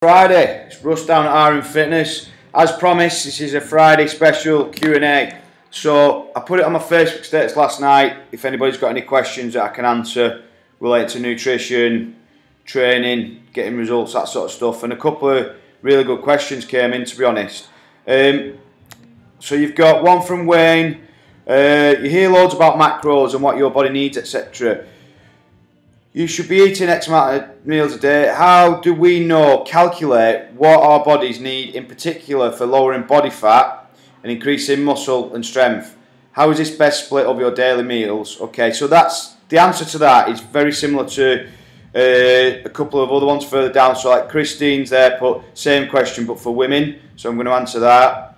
Friday, it's Russ down at RM Fitness. As promised, this is a Friday special Q&A. So I put it on my Facebook status last night. If anybody's got any questions that I can answer related to nutrition, training, getting results, that sort of stuff. And a couple of really good questions came in, to be honest. So you've got one from Wayne. You hear loads about macros and what your body needs, etc. You should be eating X amount of meals a day. How do we calculate what our bodies need in particular for lowering body fat and increasing muscle and strength? How is this best split of your daily meals? Okay, so that's the answer to that is very similar to a couple of other ones further down. So like Christine's there, put same question but for women. So I'm going to answer that.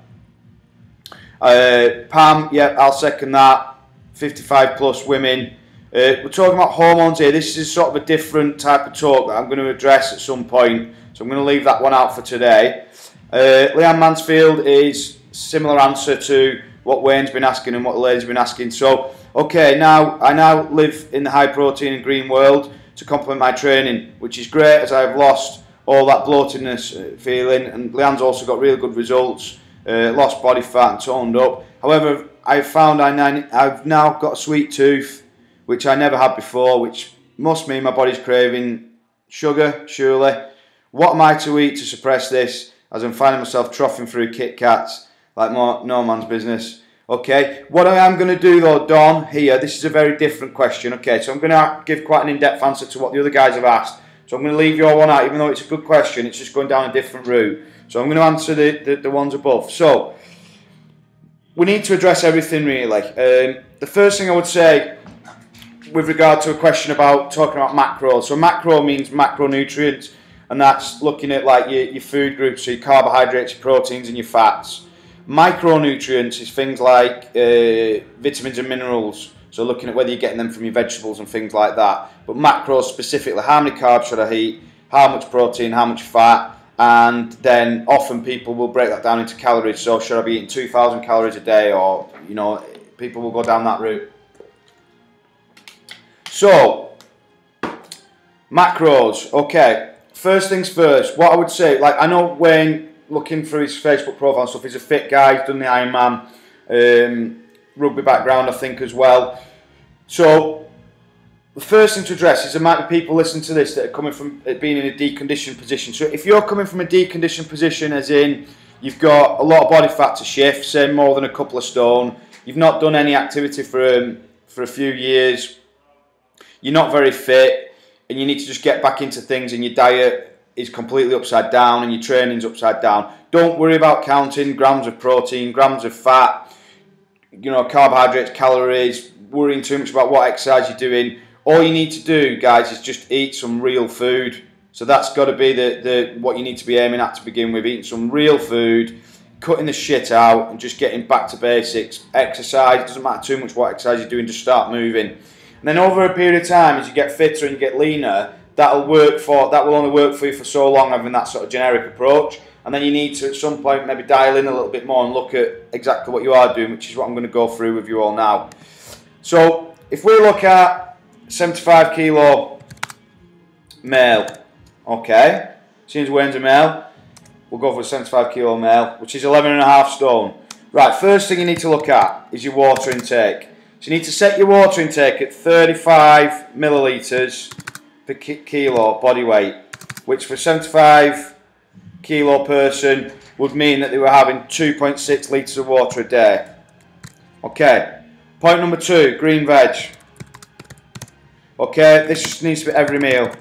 Pam, yeah, I'll second that. 55 plus women. We're talking about hormones here. This is sort of a different type of talk that I'm going to address at some point. So I'm going to leave that one out for today. Leanne Mansfield is similar answer to what Wayne's been asking and what the lady's been asking. So, okay, I now live in the high protein and green world to complement my training, which is great as I've lost all that bloatedness feeling. And Leanne's also got really good results, lost body fat and toned up. However, I've found I've now got a sweet tooth, which I never had before, which must mean my body's craving sugar, surely. What am I to eat to suppress this, as I'm finding myself troughing through Kit Kats like no man's business? Okay, what I am going to do though, Don, here, this is a very different question. Okay, so I'm going to give quite an in-depth answer to what the other guys have asked. So I'm going to leave your one out, even though it's a good question, it's just going down a different route. So I'm going to answer the ones above. So, we need to address everything really. The first thing I would say, with regard to a question about talking about macros. So macro means macronutrients, and that's looking at like your food groups, so your carbohydrates, your proteins and your fats. Micronutrients is things like vitamins and minerals, so looking at whether you're getting them from your vegetables and things like that. But macros specifically, how many carbs should I eat, how much protein, how much fat, and then often people will break that down into calories. So should I be eating 2,000 calories a day, or people will go down that route. So, macros, okay, first things first, what I would say, like I know Wayne, looking through his Facebook profile and stuff, he's a fit guy, he's done the Ironman, rugby background I think as well. So, the first thing to address is there might be people listening to this that are coming from being in a deconditioned position. So if you're coming from a deconditioned position, as in you've got a lot of body fat to shift, say more than a couple of stone, you've not done any activity for a few years, you're not very fit, and you need to just get back into things, and your diet is completely upside down and your training's upside down. Don't worry about counting grams of protein, grams of fat, carbohydrates, calories, worrying too much about what exercise you're doing. All you need to do, guys, is just eat some real food. So that's got to be what you need to be aiming at to begin with, eating some real food, cutting the shit out and just getting back to basics. Exercise, it doesn't matter too much what exercise you're doing, just start moving. And then over a period of time, as you get fitter and you get leaner, that will only work for you for so long, having that sort of generic approach. And then you need to, at some point, maybe dial in a little bit more and look at exactly what you are doing, which is what I'm going to go through with you all now. So, if we look at 75 kilo male, okay, since Wayne's a male, we'll go for a 75 kilo male, which is 11.5 stone. Right, first thing you need to look at is your water intake. So you need to set your water intake at 35 millilitres per kilo body weight, which for a 75 kilo person would mean that they were having 2.6 litres of water a day. Okay, point number 2, green veg. Okay, this just needs to be every meal.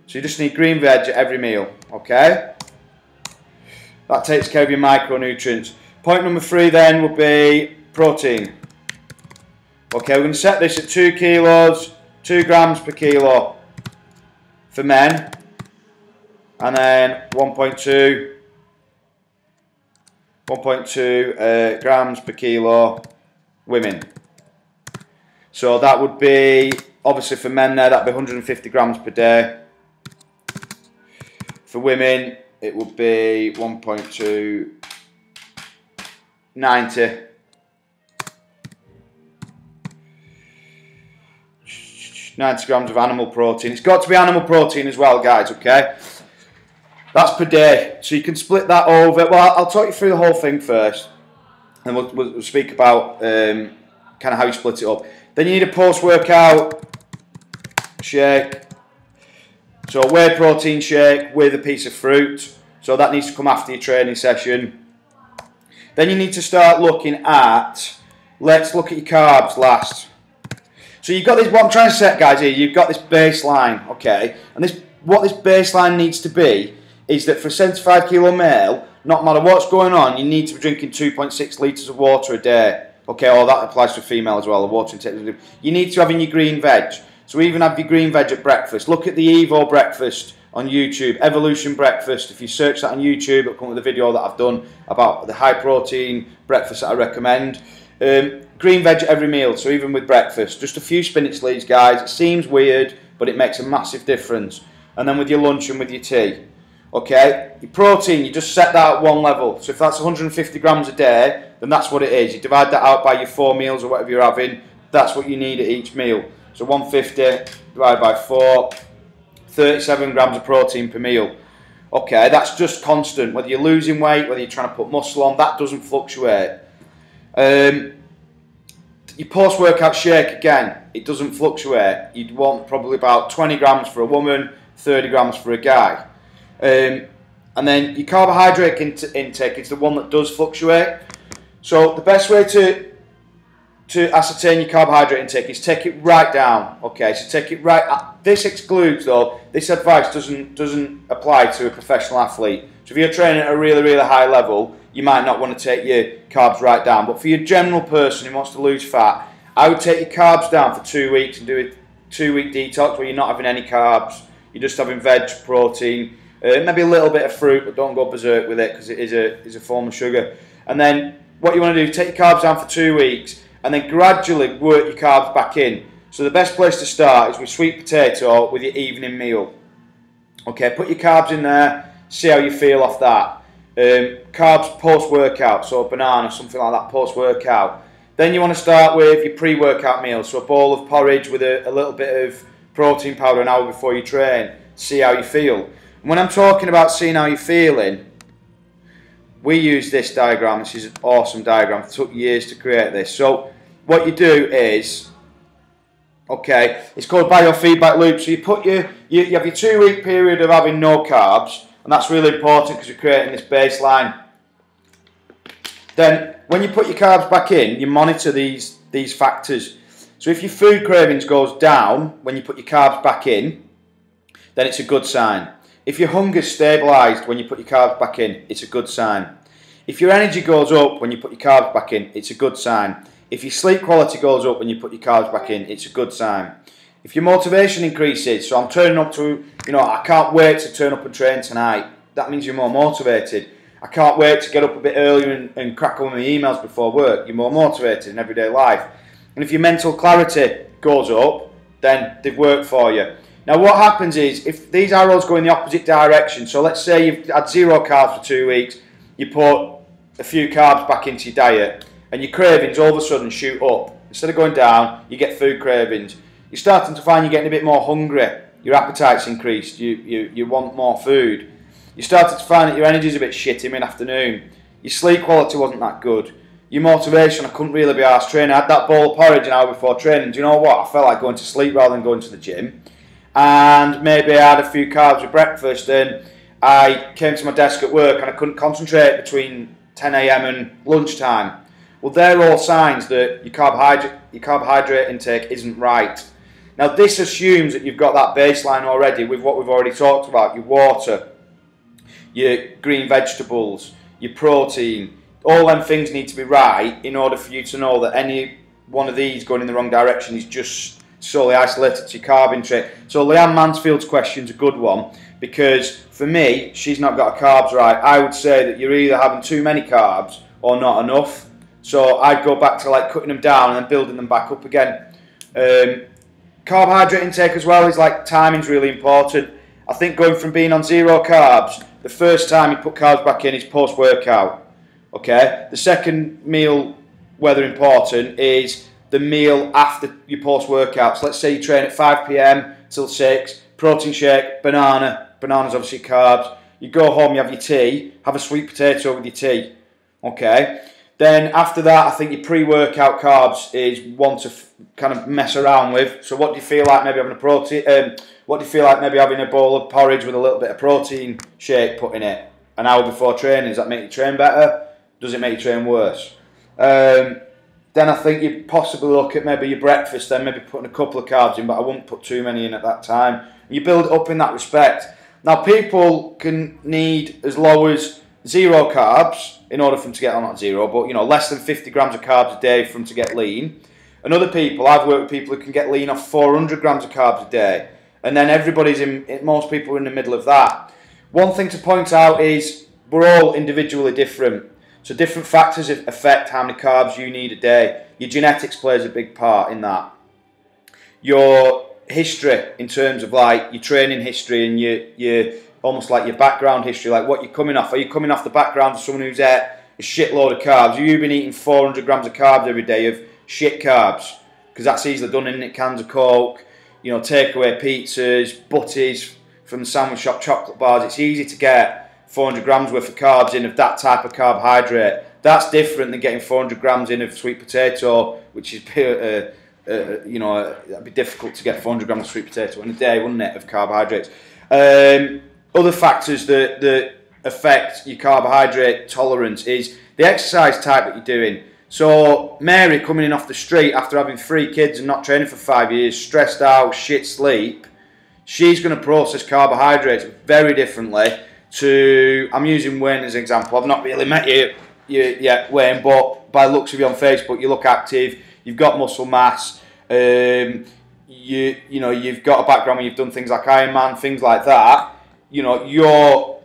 So you just need green veg at every meal, okay? That takes care of your micronutrients. Point number 3 then would be protein. Okay, we're going to set this at 2 kilos, 2 grams per kilo for men, and then 1.2 grams per kilo women. So that would be, obviously for men there, that'd be 150 grams per day. For women, it would be 1.290. 90 grams of animal protein. It's got to be animal protein as well, guys, okay? That's per day. So you can split that over. Well, I'll talk you through the whole thing first. And we'll speak about kind of how you split it up. Then you need a post-workout shake. So a whey protein shake with a piece of fruit. So that needs to come after your training session. Then you need to start looking at, let's look at your carbs last. So you've got this, what I'm trying to set, guys, here, you've got this baseline, okay? And what this baseline needs to be is that for a 75 kilo male, not matter what's going on, you need to be drinking 2.6 litres of water a day. Okay, or that applies to a female as well, the water intake. You need to have in your green veg. So even have your green veg at breakfast. Look at the Evo breakfast on YouTube, Evolution breakfast. If you search that on YouTube, it'll come with a video that I've done about the high protein breakfast that I recommend. Green veg at every meal, so even with breakfast. Just a few spinach leaves, guys. It seems weird, but it makes a massive difference. And then with your lunch and with your tea. Okay, your protein, you just set that at one level. So if that's 150 grams a day, then that's what it is. You divide that out by your 4 meals or whatever you're having. That's what you need at each meal. So 150 divided by 4, 37 grams of protein per meal. Okay, that's just constant. Whether you're losing weight, whether you're trying to put muscle on, that doesn't fluctuate. Your post-workout shake, again, it doesn't fluctuate. You'd want probably about 20 grams for a woman, 30 grams for a guy. And then your carbohydrate intake is the one that does fluctuate. So the best way to ascertain your carbohydrate intake is take it right down. Okay, so take it right. This excludes, though, this advice doesn't apply to a professional athlete. So if you're training at a really, really high level, you might not want to take your carbs right down. But for your general person who wants to lose fat, I would take your carbs down for 2 weeks and do a 2-week detox where you're not having any carbs. You're just having veg, protein, maybe a little bit of fruit, but don't go berserk with it because it is a form of sugar. And then what you want to do is take your carbs down for 2 weeks and then gradually work your carbs back in. So the best place to start is with sweet potato with your evening meal. Okay, put your carbs in there, see how you feel off that. Carbs post-workout, so a banana, something like that post-workout. Then you want to start with your pre-workout meal, so a bowl of porridge with a little bit of protein powder an hour before you train. See how you feel. And when I'm talking about seeing how you're feeling, we use this diagram. This is an awesome diagram. It took years to create this. So what you do is, okay, it's called biofeedback loop. So you have your 2 week period of having no carbs, and that's really important because you're creating this baseline. Then when you put your carbs back in, you monitor these factors. So if your food cravings goes down when you put your carbs back in, then it's a good sign. If your hunger's stabilised when you put your carbs back in, it's a good sign. If your energy goes up when you put your carbs back in, it's a good sign. If your sleep quality goes up when you put your carbs back in, it's a good sign. If your motivation increases, so I'm turning up to, I can't wait to turn up and train tonight, that means you're more motivated. I can't wait to get up a bit earlier and crack on my emails before work, you're more motivated in everyday life. And if your mental clarity goes up, then they've worked for you. Now what happens is, if these arrows go in the opposite direction, so let's say you've had 0 carbs for 2 weeks, you put a few carbs back into your diet, and your cravings all of a sudden shoot up. Instead of going down, you get food cravings. You're starting to find you're getting a bit more hungry, your appetite's increased, you want more food. You started to find that your energy's a bit shit in mid-afternoon. Your sleep quality wasn't that good. Your motivation, I couldn't really be arsed training. I had that bowl of porridge an hour before training. Do you know what? I felt like going to sleep rather than going to the gym. And maybe I had a few carbs with breakfast and I came to my desk at work and I couldn't concentrate between 10 AM and lunchtime. Well, they're all signs that your carbohydrate intake isn't right. Now, this assumes that you've got that baseline already with what we've already talked about, your water, your green vegetables, your protein. All them things need to be right in order for you to know that any one of these going in the wrong direction is just solely isolated to your carb intake. So Leanne Mansfield's question's a good one, because for me, she's not got her carbs right. I would say that you're either having too many carbs or not enough. So I'd go back to like cutting them down and then building them back up again. Carbohydrate intake as well is like timing's really important. I think going from being on 0 carbs, the first time you put carbs back in is post-workout. Okay. The second meal, whether important, is the meal after your post-workout. So let's say you train at 5 p.m. till 6, protein shake, banana's obviously carbs. You go home, you have your tea, have a sweet potato with your tea. Okay. Then after that, I think your pre-workout carbs is one to kind of mess around with. So what do you feel like maybe having a protein? What do you feel like maybe having a bowl of porridge with a little bit of protein shake put in it an hour before training? Does that make you train better? Does it make you train worse? Then I think you possibly look at maybe your breakfast, then maybe putting a couple of carbs in, but I wouldn't put too many in at that time. You build it up in that respect. Now people can need as low as 0 carbs in order for them to get, not 0, but you know, less than 50 grams of carbs a day for them to get lean. And other people, I've worked with people who can get lean off 400 grams of carbs a day. And then most people are in the middle of that. One thing to point out is we're all individually different. So different factors affect how many carbs you need a day. Your genetics plays a big part in that. Your history in terms of like your training history and your almost like your background history, like what you're coming off. Are you coming off the background of someone who's ate a shitload of carbs? Have you been eating 400 grams of carbs every day of shit carbs? Because that's easily done, isn't it? Cans of Coke, you know, takeaway pizzas, butties from the sandwich shop, chocolate bars. It's easy to get 400 grams worth of carbs in of that type of carbohydrate. That's different than getting 400 grams in of sweet potato, which is, you know, that'd be difficult to get 400 grams of sweet potato in a day, wouldn't it, of carbohydrates. Other factors that affect your carbohydrate tolerance is the exercise type that you're doing. So Mary coming in off the street after having 3 kids and not training for 5 years, stressed out, shit sleep, she's going to process carbohydrates very differently to, I'm using Wayne as an example. I've not really met you yet, Wayne, but by the looks of you on Facebook, you look active, you've got muscle mass, you know, you've got a background where you've done things like Ironman, things like that. You know, your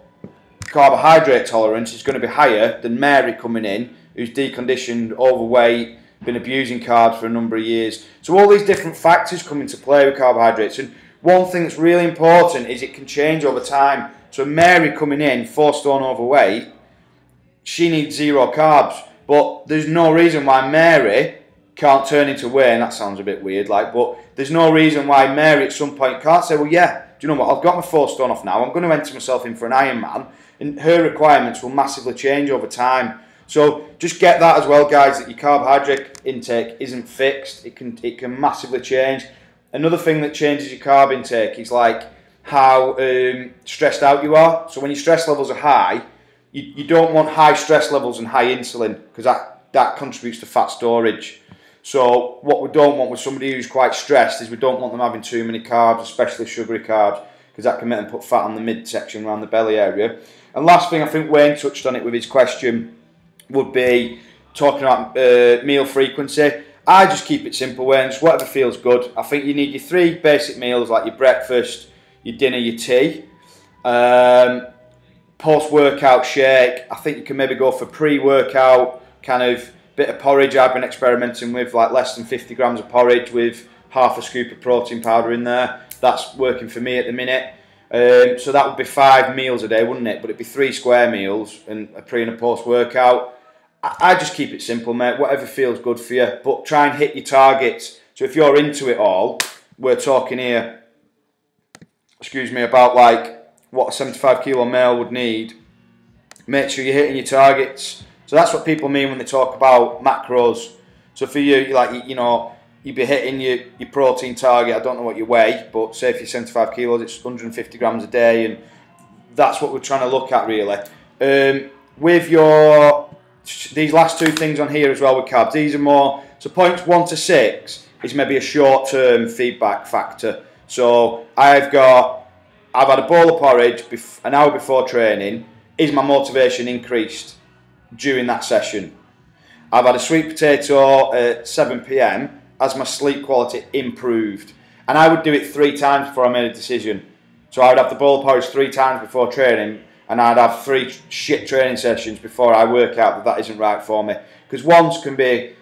carbohydrate tolerance is going to be higher than Mary coming in, who's deconditioned, overweight, been abusing carbs for a number of years. So all these different factors come into play with carbohydrates. And one thing that's really important is it can change over time. So Mary coming in, 4 stone overweight, she needs 0 carbs. But there's no reason why Mary can't turn into Wayne. That sounds a bit weird, like, but there's no reason why Mary at some point can't say, well, yeah, do you know what, I've got my 4 stone off now, I'm going to enter myself in for an Ironman, and her requirements will massively change over time. So just get that as well, guys, that your carbohydrate intake isn't fixed. It can massively change. Another thing that changes your carb intake is like how stressed out you are. So when your stress levels are high, you don't want high stress levels and high insulin, because that contributes to fat storage. So what we don't want with somebody who's quite stressed is we don't want them having too many carbs, especially sugary carbs, because that can make them put fat on the midsection around the belly area. And last thing, I think Wayne touched on it with his question, would be talking about meal frequency. I just keep it simple, Wayne, just whatever feels good. I think you need your 3 basic meals, like your breakfast, your dinner, your tea. Post-workout shake, I think you can maybe go for pre-workout, kind of bit of porridge I've been experimenting with, like less than 50 grams of porridge with half a scoop of protein powder in there. That's working for me at the minute. So that would be 5 meals a day, wouldn't it? But it'd be 3 square meals and a pre and a post-workout. I just keep it simple, mate, whatever feels good for you, but try and hit your targets. So if you're into it all, we're talking here, excuse me, about like what a 75 kilo male would need. Make sure you're hitting your targets. So that's what people mean when they talk about macros. So for you, like, you know, you'd be hitting your protein target. I don't know what you weigh, but say if you're 75 kilos, it's 150 grams a day, and that's what we're trying to look at really. With these last 2 things on here as well with carbs, these are more, so points 1 to 6 is maybe a short-term feedback factor. So I've had a bowl of porridge an hour before training. Is my motivation increased during that session? I've had a sweet potato at 7 p.m. Has my sleep quality improved? And I would do it 3 times before I made a decision. So I would have the bowl of porridge 3 times before training, and I'd have 3 shit training sessions before I work out that isn't right for me. Because once can be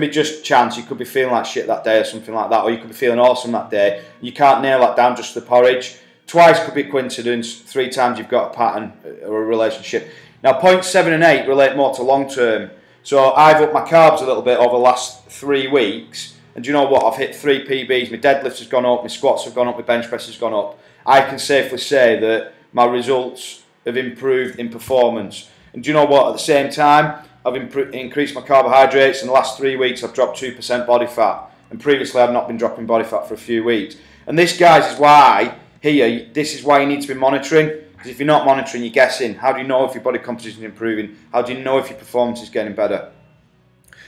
just chance. You could be feeling like shit that day or something like that, or you could be feeling awesome that day. You can't nail that down just to the porridge. Twice could be coincidence. 3 times you've got a pattern or a relationship. Now points 7 and 8 relate more to long term. So I've upped my carbs a little bit over the last 3 weeks, and do you know what? I've hit 3 PBs. My deadlift has gone up, my squats have gone up, my bench press has gone up. I can safely say that my results have improved in performance. And do you know what? At the same time, I've increased my carbohydrates. In the last 3 weeks, I've dropped 2% body fat. And previously, I've not been dropping body fat for a few weeks. And this, guys, is why this is why you need to be monitoring. Because if you're not monitoring, you're guessing. How do you know if your body composition is improving? How do you know if your performance is getting better?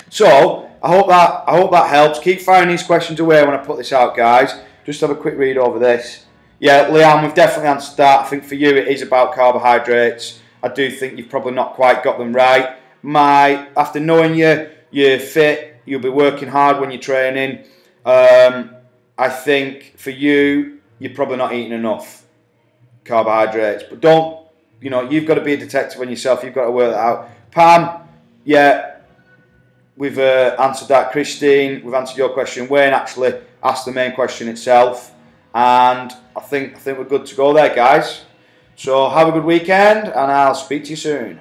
So I hope that helps. Keep firing these questions away when I put this out, guys. Just have a quick read over this. Yeah, Liam, we've definitely answered that. I think for you, it is about carbohydrates. I do think you've probably not quite got them right. After knowing you're fit, you'll be working hard when you're training. I think for you, you're probably not eating enough carbohydrates. But don't, you've got to be a detective on yourself. You've got to work that out. Pam, yeah, we've answered that. Christine, we've answered your question. Wayne actually asked the main question itself. And I think we're good to go there, guys. So have a good weekend, and I'll speak to you soon.